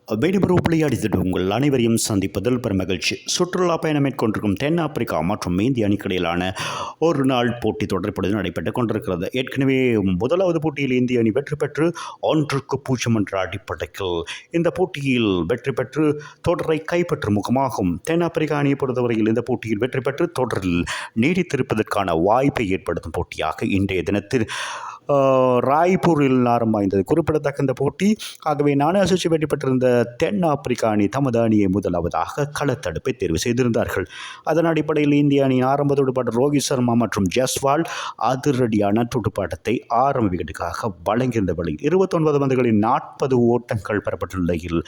வேண்டுமென்று விளையாடிவிட்டு உங்கள் அனைவரையும் சந்திப்பதில் பெரும் மகிழ்ச்சி. சுற்றுலா பயணம் மேற்கொண்டிருக்கும் தென்னாப்பிரிக்கா மற்றும் இந்திய அணிக்கிடையிலான ஒரு நாள் போட்டி தொடர்புடன் நடைபெற்றுக் கொண்டிருக்கிறது. ஏற்கனவே முதலாவது போட்டியில் இந்திய அணி வெற்றி பெற்று 1-0 என்ற அடிப்படையில் இந்த போட்டியில் வெற்றி பெற்று தொடரை கைப்பற்றும் முகமாகும். தென்னாப்பிரிக்கா அணியை பொறுத்தவரையில் இந்த போட்டியில் வெற்றி பெற்று தொடரில் நீடித்திருப்பதற்கான வாய்ப்பை ஏற்படுத்தும் போட்டியாக இன்றைய தினத்தில் ராய்ப்பூரில் ஆரம்பமாய்ந்தது குறிப்பிடத்தக்க இந்த போட்டி. ஆகவே நாணய வெற்றி பெற்றிருந்த தென்னாப்பிரிக்கா அணி தமது அணியை முதலாவதாக களத்தடுப்பை தேர்வு செய்திருந்தார்கள். அதன் அடிப்படையில் இந்திய அணியின் ஆரம்ப துடுப்பாட்டர் ரோஹித் சர்மா மற்றும் ஜஸ்வால் அதிரடியான துடுப்பாட்டத்தை ஆரம்ப விக்கெட்டுக்காக வழங்கியிருந்த வேளையில் 29 பந்துகளில் 40 ஓட்டங்கள் பெறப்பட்டுள்ள நிலையில்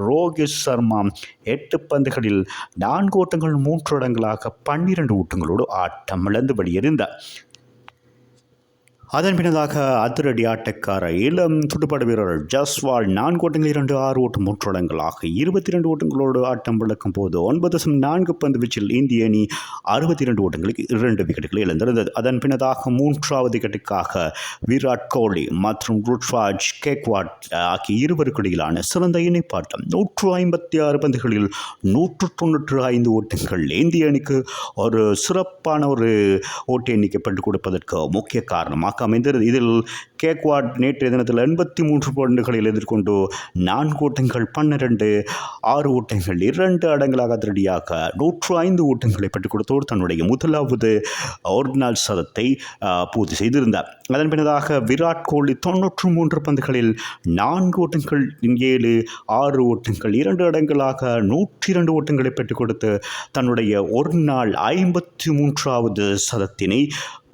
ரோஹித் சர்மா 8 பந்துகளில் 4 ஓட்டங்கள் 3 இடங்களாக 12 ஓட்டங்களோடு ஆட்டமிழந்து வெளியேறினார். அதன் பின்னதாக அதிரடி ஆட்டக்கார இளம் துடுப்பாட்ட வீரர் ஜஸ்வால் 4 ஓட்டங்கள் 2 6 ஓட்டம் 3 இடங்களாக 22 ஓட்டங்களோடு ஆட்டம் விளக்கும் போது 9.4 பந்து வீச்சில் இந்திய அணி 62 ஓட்டங்களுக்கு 2 விக்கெட்டுகளை இழந்திருந்தது. அதன் பின்னதாக 3வது விக்கெட்டுக்காக விராட் கோலி மற்றும் ருத்ராஜ் கேக்வாட் ஆகிய இருவருக்கு இடையிலான சிறந்த இணைப்பாட்டம் 156 பந்துகளில் 195 ஓட்டங்கள் இந்திய அணிக்கு ஒரு சிறப்பான ஒரு ஓட்ட எண்ணிக்கை பெற்றுக் கொடுப்பதற்கு முக்கிய காரணமாக அமைந்தது. இதில் கேக்வாட் நேற்றைய தினத்தில் 83 பந்துகளில் எதிர்கொண்டு 4 ஓட்டங்கள் 12 6 ஓட்டங்கள் 2 அடங்களாக அதிரடியாக 105 ஓட்டங்களை பெற்றுக் கொடுத்தோடு தன்னுடைய முதலாவது ஒரு நாள் சதத்தை பூர்த்தி செய்திருந்தார். அதன் பின்னதாக விராட் கோலி 93 பந்துகளில் 4 ஓட்டங்கள் 7 6 ஓட்டங்கள் 2 அடங்களாக 102 ஓட்டங்களை பெற்றுக் கொடுத்து தன்னுடைய ஒரு நாள் 53வது சதத்தினை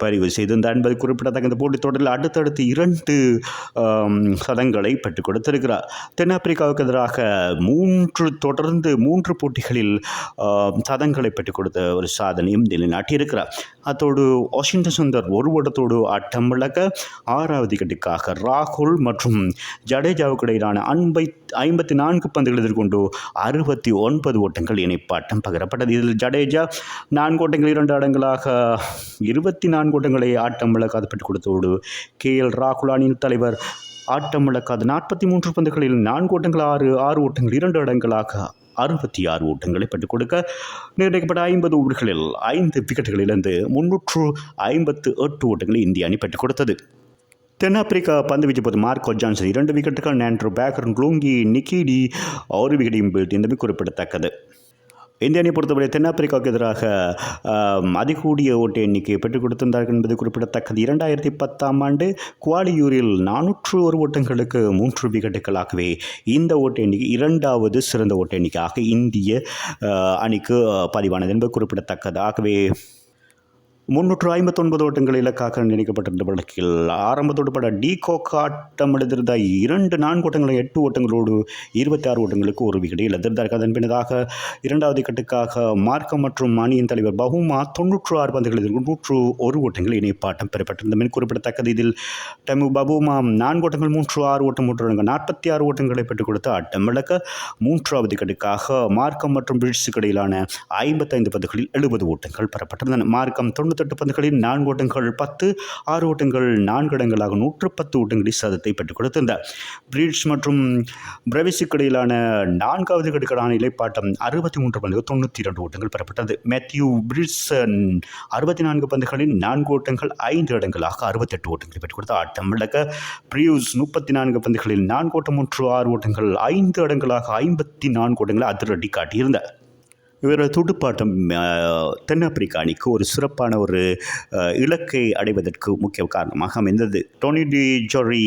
பதிவு செய்திருந்தார் என்பது குறிப்பிடத்தக்க இந்த போட்டித் தொடரில் அடுத்தடுத்து 2 சதங்களை பெற்றுக் கொடுத்திருக்கிறார். தென்னாப்பிரிக்காவுக்கு எதிராக தொடர்ந்து 3 போட்டிகளில் சதங்களை பெற்றுக் கொடுத்த ஒரு சாதனையும் நிலைநாட்டியிருக்கிறார். அத்தோடு வாஷிங்டன் சுந்தர் ஒரு ஓட்டத்தோடு ஆட்டம் விளக்க 6வது விக்கெட்டுக்காக ராகுல் மற்றும் ஜடேஜாவுக்கு இடையிலான 54 பந்துகள் எதிர்கொண்டு 69 ஓட்டங்கள் இணைப்பாட்டம் பகிரப்பட்டது. இதில் ஜடேஜா 4 ஓட்டங்கள் 2 அடங்களாக 24 ஓட்டங்களை ஆட்டம் விளக்காது பெற்றுக் கொடுத்தோடு KL ராகுல் அணியின் தலைவர் ஆட்டம் விளக்காது 43 பந்துகளில் 4 ஓட்டங்கள் 6 ஓட்டங்கள் 2 அடங்களாக 66 ஓட்டங்களை பெற்றுக் கொடுக்க நிர்ணயிக்கப்பட்ட 50 ஓவர்களில் 5 விக்கெட்டுகள் இழந்து 358 ஓட்டங்களை இந்திய அணி பெற்றுக் கொடுத்தது. தென்னாப்பிரிக்கா பந்து வீச்சு போது மார்க்கோ ஜான்சன் 2 விக்கெட்டுகள், ஆண்ட்ரூ பேக்கர், லுங்கி நிக்கிடி 1 விக்கெட்டையும் வீழ்த்தியது குறிப்பிடத்தக்கது. இந்திய அணியை பொறுத்தவரை தென்னாப்பிரிக்காவுக்கு எதிராக அதிகூடிய ஓட்ட எண்ணிக்கையை பெற்றுக் கொடுத்திருந்தார்கள் என்பது குறிப்பிடத்தக்கது. 2010ஆம் ஆண்டு குவாலியூரில் 401 ஓட்டங்களுக்கு 3 விக்கெட்டுகளாகவே இந்த ஓட்ட எண்ணிக்கை 2வது சிறந்த ஓட்ட எண்ணிக்கையாக இந்திய அணிக்கு பதிவானது என்பது குறிப்பிடத்தக்கது. ஆகவே 359 ஓட்டங்கள் இலக்காக நினைக்கப்பட்டிருந்த வழக்கில் ஆரம்பத்தோடு பட டிகோக் ஆட்டம் எழுதியிருந்த 4 ஓட்டங்களை 8 ஓட்டங்களோடு 26 ஓட்டங்களுக்கு 1 விக்கெட்டை இழந்திருந்தார்கள். அதன் பின்னதாக 2வது விக்கெட்டுக்காக மார்க்கம் மற்றும் அணியின் தலைவர் பவுமா 96 பந்துகள் எதிர்கொண்டு 101 ஓட்டங்கள் இணைப்பாட்டம் பெறப்பட்டிருந்தமை குறிப்பிடத்தக்கது. இதில் டமு பவுமா 4 ஓட்டங்கள் 6 ஓட்டம் 3 இடங்கள் 46 ஓட்டங்களை பெற்றுக் கொடுத்து ஆட்டம் விளக்க 3வது விக்கெட்டுக்காக மார்க்கம் மற்றும் பிரிட்ஸுக்கு இடையிலான 55 பந்துகளில் 70 ஓட்டங்கள் பெறப்பட்டிருந்தன. மார்க்கம் 98 பந்துகளில் 4 ஓட்டங்கள் 10 6 ஓட்டங்கள் 4 இடங்களாக 110 ஓட்டங்களில் சதத்தை பெற்றுக் கொடுத்திருந்தார். பிரிட்ஸ் மற்றும் பிரவிஸுக்கு இடையிலான 4வது விக்கெட்டுக்கான இலைப்பாட்டம் 63 பந்துகள் 92 ஓட்டங்கள் பெறப்பட்டது. மேத்யூ பிரிட்ஸ் 64 பந்துகளில் 4 ஓட்டங்கள் 5 இடங்களாக 68 ஓட்டங்களை பெற்றுக் கொடுத்த ஆட்டம் விளக்க பிரியூஸ் 34 பந்துகளில் 4 ஓட்டம் 6 ஓட்டங்கள் 5 இடங்களாக 54 ஓட்டங்களை அதிரடி காட்டியிருந்தார். இவரது துடுப்பாட்டம் தென்னாப்பிரிக்கா அணிக்கு ஒரு சிறப்பான ஒரு இலக்கை அடைவதற்கு முக்கிய காரணமாக அமைந்தது. டோனி டி ஜோரி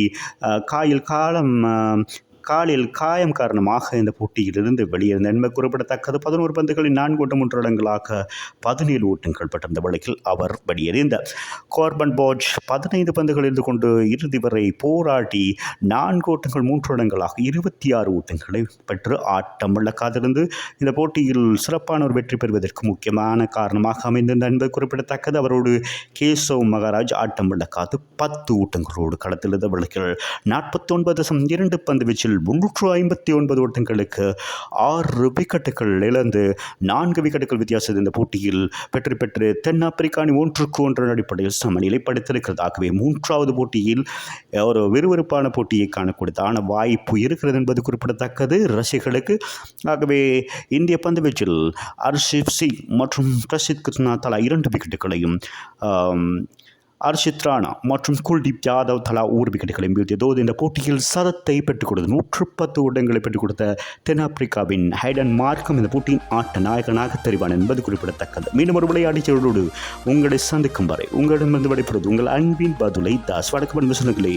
காலில் காயம் காரணமாக இந்த போட்டியிலிருந்து வெளியேறின என்பது குறிப்பிடத்தக்கது. 11 பந்துகளில் 4 ஓட்டம் 3 இடங்களாக 17 ஓட்டங்கள் பெற்றிருந்த வழக்கில் அவர் வெளியேறினார். கோர்பன் போஜ் 15 பந்துகள் இருந்து கொண்டு இறுதி வரை போராடி 4 ஓட்டங்கள் 3 இடங்களாக 26 ஓட்டங்களை பெற்று ஆட்டம் இழக்காதிருந்து இந்த போட்டியில் சிறப்பான ஒரு வெற்றி பெறுவதற்கு முக்கியமான காரணமாக அமைந்திருந்தார் என்பது குறிப்பிடத்தக்கது. அவரோடு கேசவ் மகாராஜ் ஆட்டம் இழக்காது 10 ஓட்டங்களோடு களத்தில் இருந்த வழக்கில் 49.2 பந்து வீச்சில் வீச்சில் 359 ஓட்டங்களுக்கு 6 விக்கெட்டுகள் இழந்து 4 விக்கெட்டுகள் வித்தியாசத்தில் இந்த போட்டியில் வெற்றி பெற்று தென்னாப்பிரிக்கா அணி 1-1 அடிப்படையில் சமநிலைப்படுத்தியிருக்கிறதாகவே மூன்றாவது போட்டியில் ஒரு விறுவிறுப்பான போட்டியை காணக்கூடியதான வாய்ப்பு இருக்கிறது என்பது குறிப்பிடத்தக்கது ரசிகர்களுக்கு. ஆகவே இந்திய பந்துவீச்சில் ஹர்ஷிப் சிங் மற்றும் பிரசித் கிருஷ்ணா தலா 2 விக்கெட்டுகளையும், ஹர்ஷித் ராணா மற்றும் குல்தீப் யாதவ் தலா 1 விக்கெட்டுகளையும் வீழ்த்தியதோடு இந்த போட்டியில் சதத்தை பெற்றுக் கொடுத்து 110 ஓட்டங்களை பெற்றுக் கொடுத்த தென்னாப்பிரிக்காவின் ஹைடன் மார்க்கம் இந்த போட்டியின் ஆட்ட நாயகனாக தெரிவான் என்பது குறிப்பிடத்தக்கது. மீண்டும் ஒரு விளையாட்டுச் செய்தியோடு உங்களை சந்திக்கும் வரை உங்களிடமிருந்து விடைபெறுவது உங்கள் அன்பின் பதுலை தாஸ். வணக்கம் அன்பு சொந்தங்களே.